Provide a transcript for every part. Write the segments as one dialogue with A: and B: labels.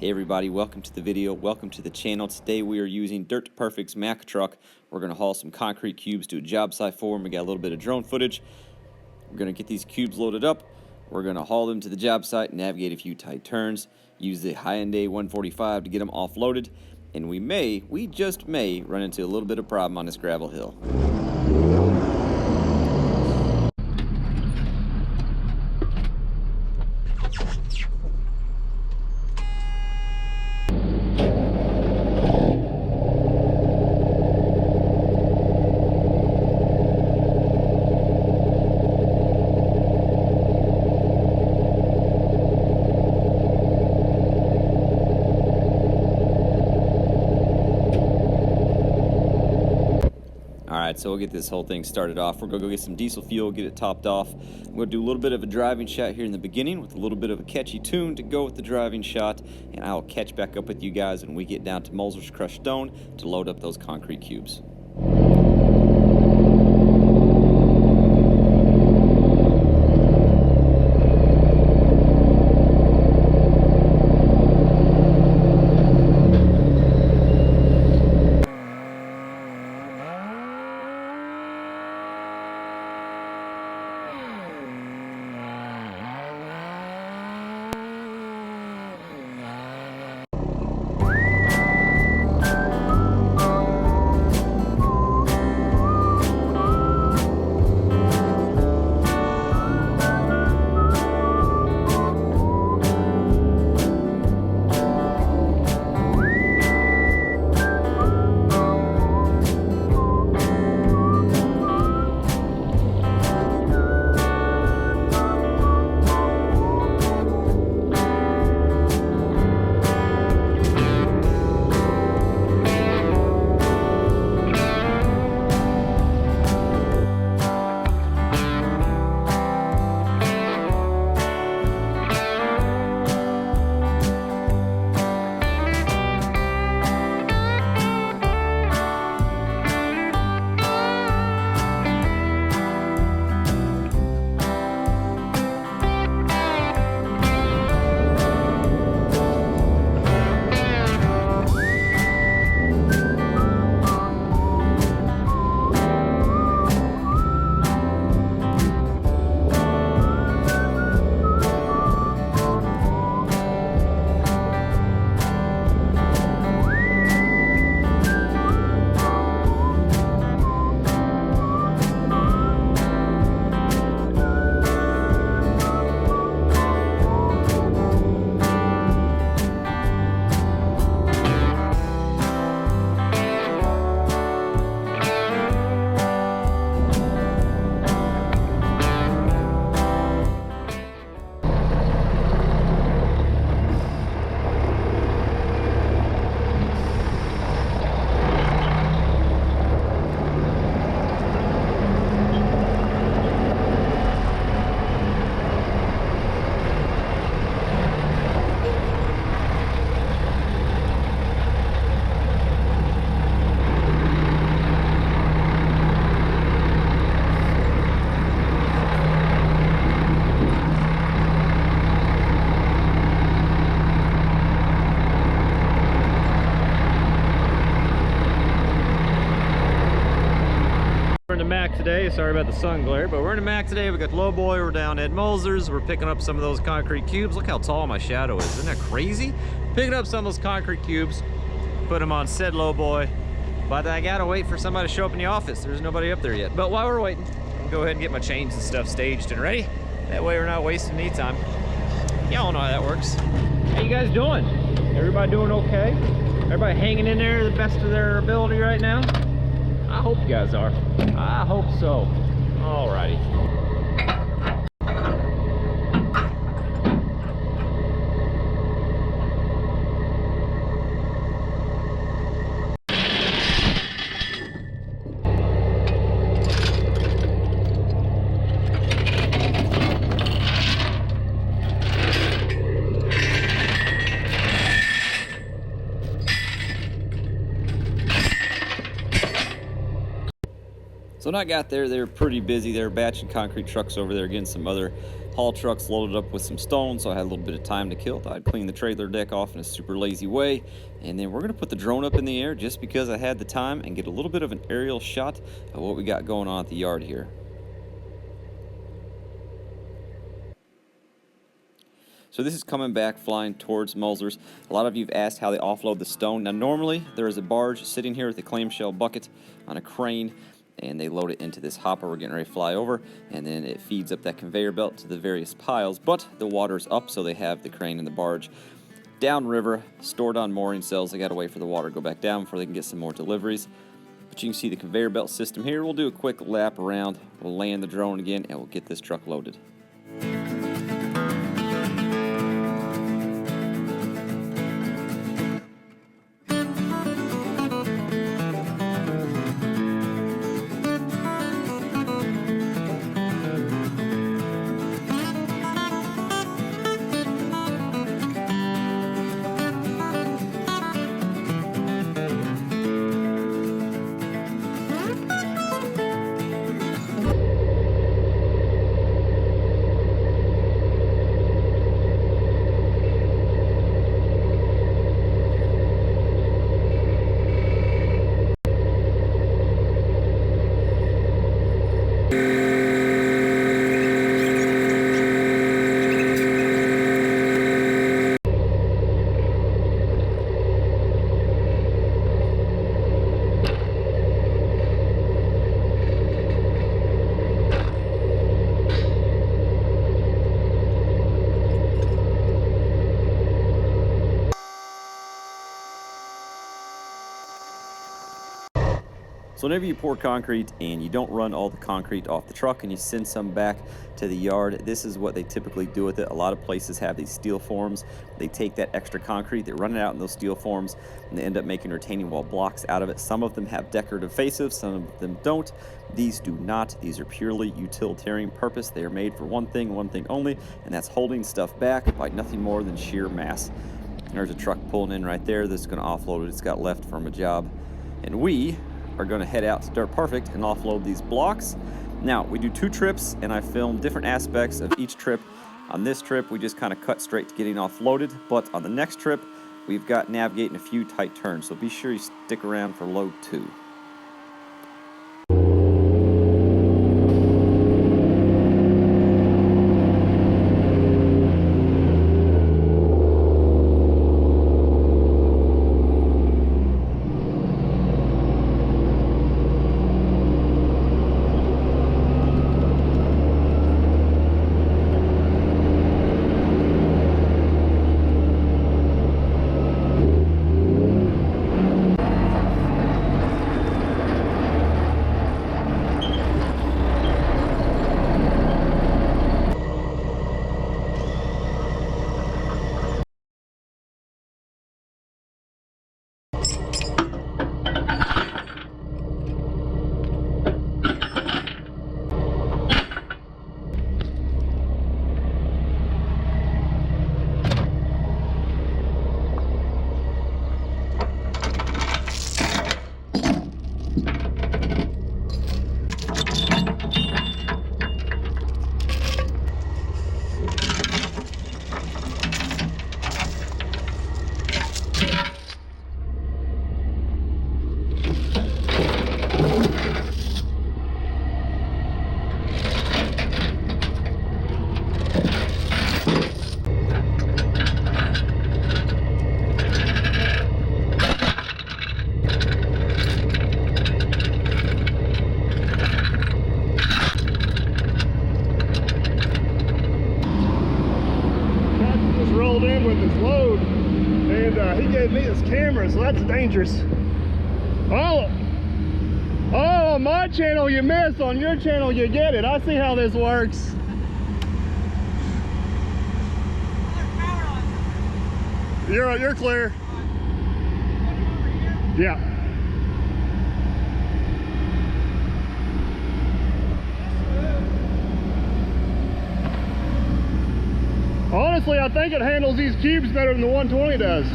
A: Hey everybody, welcome to the video, welcome to the channel. Today we are using Dirt Perfect's Mack Truck. We're going to haul some concrete cubes to a job site for them. We got a little bit of drone footage. We're going to get these cubes loaded up. We're going to haul them to the job site, navigate a few tight turns, use the Hyundai 145 to get them offloaded, and we just may, run into a little bit of problem on this gravel hill. Alright, so we'll get this whole thing started off. We're going to go get some diesel fuel, get it topped off. I'm going to do a little bit of a driving shot here in the beginning with a little bit of a catchy tune to go with the driving shot, and I'll catch back up with you guys when we get down to Moser's Crushed Stone to load up those concrete cubes.
B: Mack today. Sorry about the sun glare, but we're in a Mack today. We got Lowboy. We're down at Moser's. We're picking up some of those concrete cubes. Look how tall my shadow is. Isn't that crazy? Picking up some of those concrete cubes, put them on said Lowboy. But I gotta wait for somebody to show up in the office. There's nobody up there yet. But while we're waiting, I'll go ahead and get my chains and stuff staged and ready. That way we're not wasting any time. Y'all know how that works. How you guys doing? Everybody doing okay? Everybody hanging in there to the best of their ability right now? I hope you guys are. I hope so. Alrighty.
A: So when I got there, they were pretty busy. They were batching concrete trucks over there, getting some other Haul truck's loaded up with some stone, so I had a little bit of time to kill. Thought I'd clean the trailer deck off in a super lazy way. And then we're going to put the drone up in the air just because I had the time and get a little bit of an aerial shot of what we got going on at the yard here. So this is coming back flying towards Mulzer's. A lot of you have asked how they offload the stone. Now normally there is a barge sitting here with a clamshell bucket on a crane, and they load it into this hopper we're getting ready to fly over, and then it feeds up that conveyor belt to the various piles. But the water's up, so they have the crane and the barge downriver, stored on mooring cells. They got to wait for the water to go back down before they can get some more deliveries. But you can see the conveyor belt system here. We'll do a quick lap around. We'll land the drone again, and we'll get this truck loaded. So whenever you pour concrete and you don't run all the concrete off the truck and you send some back to the yard, this is what they typically do with it. A lot of places have these steel forms. They take that extra concrete, they run it out in those steel forms, and they end up making retaining wall blocks out of it. Some of them have decorative faces, some of them don't. These do not. These are purely utilitarian purpose. They are made for one thing only, and that's holding stuff back by nothing more than sheer mass. There's a truck pulling in right there that's going to offload what it's got left from a job. And we are going to head out to Dirt Perfect and offload these blocks. Now, we do 2 trips, and I film different aspects of each trip. On this trip, we just kind of cut straight to getting offloaded, but on the next trip, we've got navigating a few tight turns, so be sure you stick around for load 2.
C: So that's dangerous. Oh, on my channel you miss, on your channel you get it. I see how this works. You're clear. Yeah. Honestly, I think it handles these cubes better than the 120 does.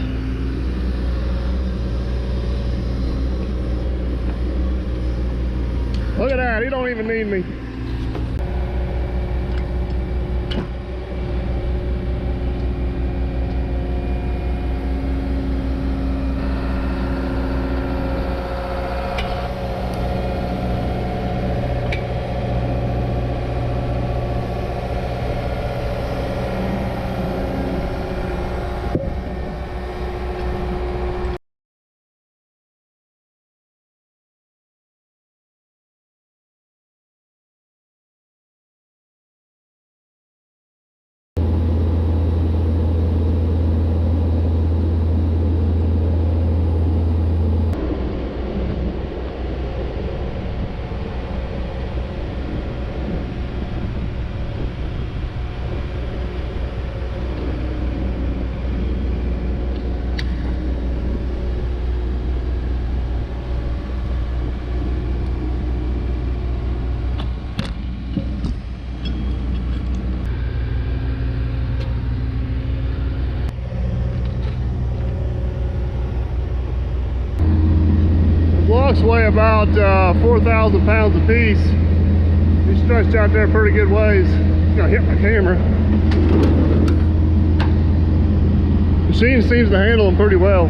C: Look at that, he don't even need me. trucks weigh about 4,000 pounds apiece. These stretched out there pretty good ways. It's gonna hit my camera. Machine seems to handle them pretty well.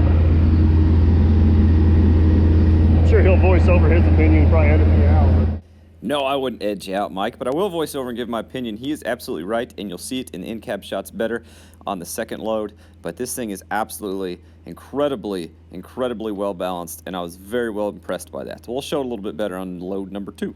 C: I'm sure he'll voice over his opinion, probably edit me out.
A: No, I wouldn't edge you out, Mike, but I will voice over and give my opinion. He is absolutely right, and you'll see it in the in-cab shots better on the second load. But this thing is absolutely incredibly well balanced, and I was very well impressed by that. We'll show it a little bit better on load number 2.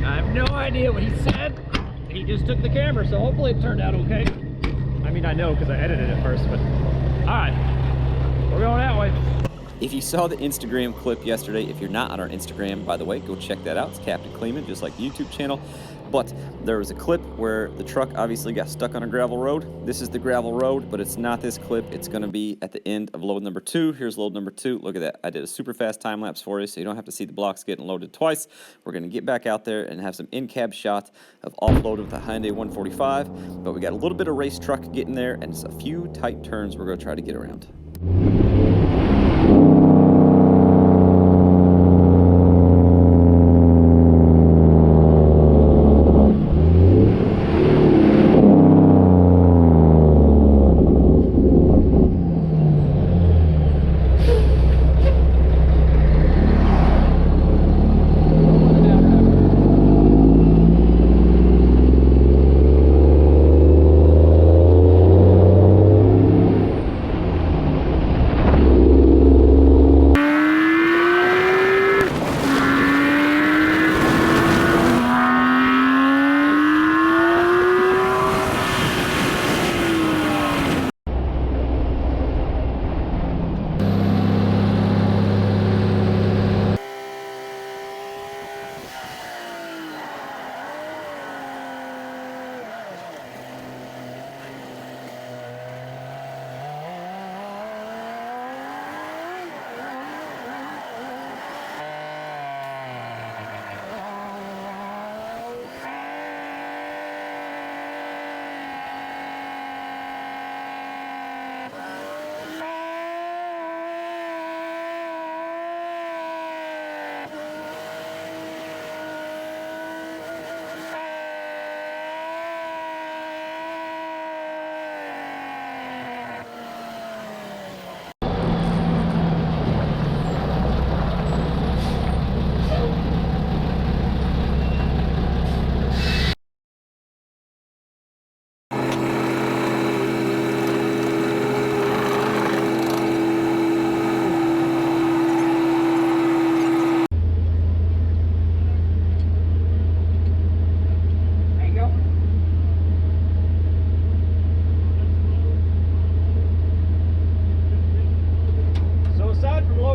B: I have no idea what he said. He just took the camera, so hopefully it turned out okay. I mean, I know because I edited it first, but all right, we're going that way.
A: If you saw the Instagram clip yesterday, if you're not on our Instagram, by the way, go check that out. It's Captain Kleeman, just like the YouTube channel. But there was a clip where the truck obviously got stuck on a gravel road. This is the gravel road, but it's not this clip. It's going to be at the end of load number 2. Here's load number 2. Look at that. I did a super fast time lapse for you, so you don't have to see the blocks getting loaded twice. We're going to get back out there and have some in-cab shot of offload with the Hyundai 145. But we got a little bit of race truck getting there and just a few tight turns we're going to try to get around.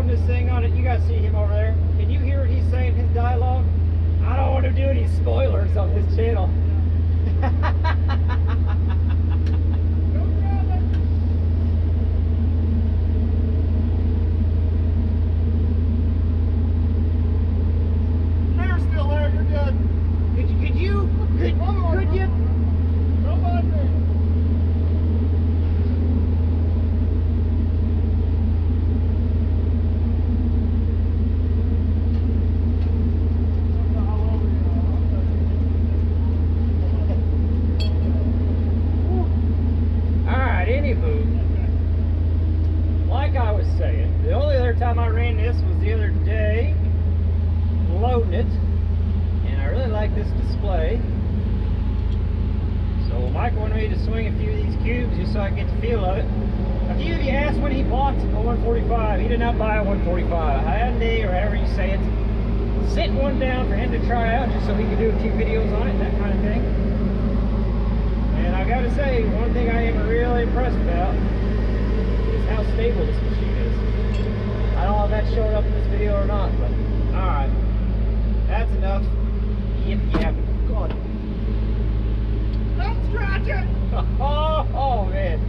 B: This thing on it, you guys see him over there. Can you hear what he's saying, his dialogue? I don't want to do any spoilers on this channel.
C: They're still there, you're good.
B: Could you?
C: Come on, man.
B: Like I was saying, the only other time I ran this was the other day, loading it, and I really like this display. So Mike wanted me to swing a few of these cubes just so I get the feel of it. A few of you asked when he bought a 145. He did not buy a 145, a Hyundai or however you say it. Sent one down for him to try out just so he could do a few videos on it, that kind of thing. And I gotta say, one thing I am really impressed about is how stable this machine is. I don't know if that showed up in this video or not, but alright. That's enough. Yip yap. God.
C: Don't scratch it!
B: Oh man.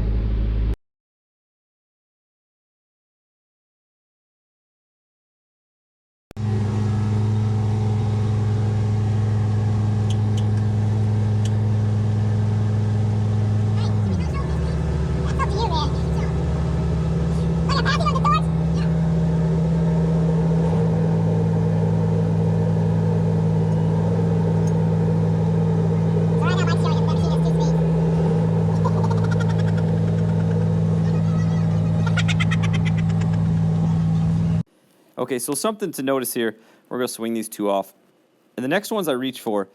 A: Okay, so something to notice here. We're going to swing these two off. And the next ones I reach for,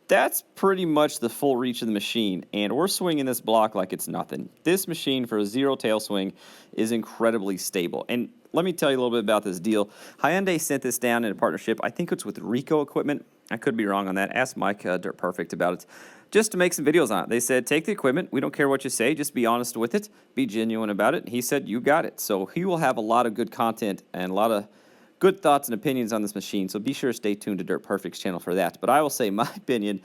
A: that's pretty much the full reach of the machine, and we're swinging this block like it's nothing. This machine, for a zero tail swing, is incredibly stable. And let me tell you a little bit about this deal. Hyundai sent this down in a partnership. I think it's with Rico Equipment. I could be wrong on that. Ask Mike Dirt Perfect about it. Just to make some videos on it. They said, take the equipment. We don't care what you say. Just be honest with it. Be genuine about it. He said, you got it. So he will have a lot of good content and a lot of good thoughts and opinions on this machine, so be sure to stay tuned to Dirt Perfect's channel for that. But I will say my opinion,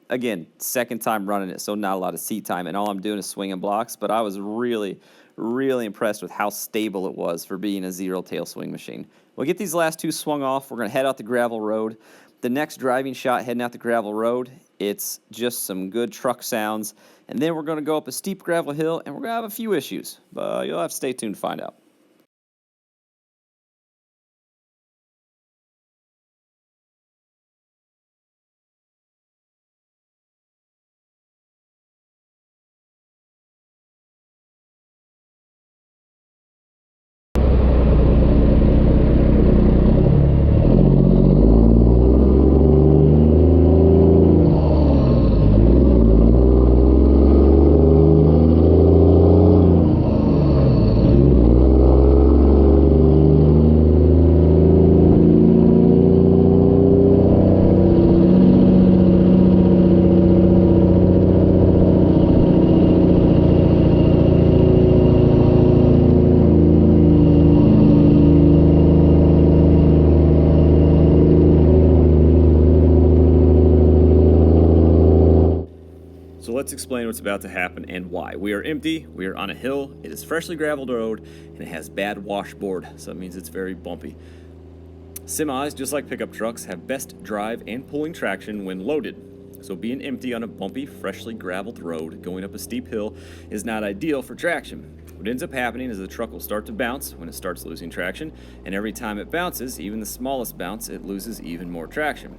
A: again, second time running it, so not a lot of seat time, and all I'm doing is swinging blocks, but I was really, really impressed with how stable it was for being a zero tail swing machine. We'll get these last two swung off. We're going to head out the gravel road. The next driving shot heading out the gravel road, it's just some good truck sounds, and then we're going to go up a steep gravel hill, and we're going to have a few issues, but you'll have to stay tuned to find out. So let's explain what's about to happen and why. We are empty, we are on a hill, it is freshly graveled road, and it has bad washboard, so it means it's very bumpy. Semis, just like pickup trucks, have best drive and pulling traction when loaded. So being empty on a bumpy, freshly graveled road going up a steep hill is not ideal for traction. What ends up happening is the truck will start to bounce when it starts losing traction, and every time it bounces, even the smallest bounce, it loses even more traction.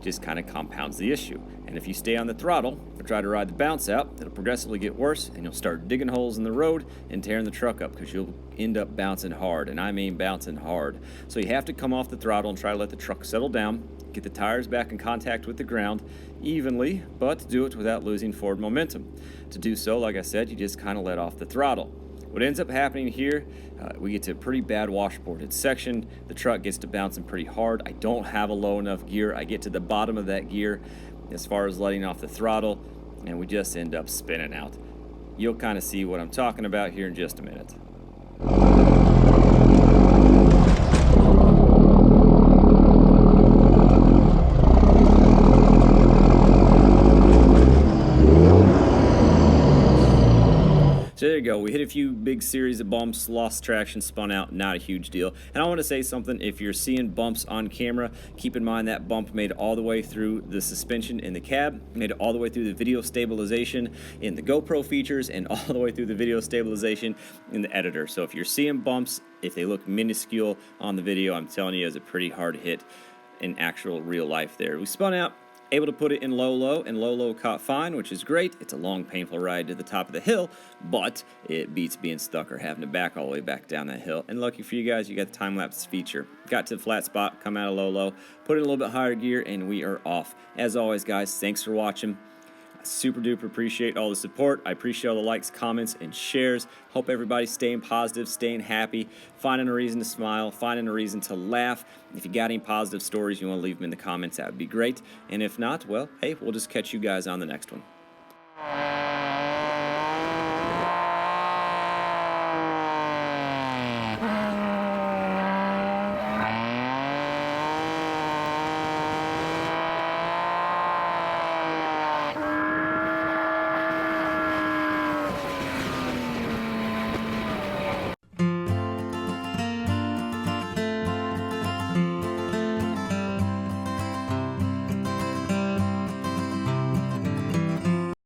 A: Just kind of compounds the issue. And if you stay on the throttle or try to ride the bounce out, it'll progressively get worse, and you'll start digging holes in the road and tearing the truck up because you'll end up bouncing hard, and I mean bouncing hard. So you have to come off the throttle and try to let the truck settle down, get the tires back in contact with the ground evenly, but do it without losing forward momentum. To do so, like I said, you just kind of let off the throttle. What ends up happening here, we get to a pretty bad washboarded section. The truck gets to bouncing pretty hard. I don't have a low enough gear. I get to the bottom of that gear as far as letting off the throttle, and we just end up spinning out. You'll kind of see what I'm talking about here in just a minute. So there you go. We hit a few big series of bumps, lost traction, spun out, not a huge deal. And I want to say something, if you're seeing bumps on camera, keep in mind that bump made all the way through the suspension in the cab, made it all the way through the video stabilization in the GoPro features, and all the way through the video stabilization in the editor. So if you're seeing bumps, if they look minuscule on the video, I'm telling you, it's a pretty hard hit in actual real life there. We spun out. Able to put it in low, and low caught fine, which is great. It's a long, painful ride to the top of the hill, but it beats being stuck or having to back all the way back down that hill. And lucky for you guys, you got the time-lapse feature. Got to the flat spot, come out of low, put in a little bit higher gear, and we are off. As always, guys, thanks for watching. I super duper appreciate all the support. I appreciate all the likes, comments, and shares. Hope everybody's staying positive, staying happy, finding a reason to smile, finding a reason to laugh. If you got any positive stories you want to leave them in the comments, that would be great. And if not, well, hey, we'll just catch you guys on the next one.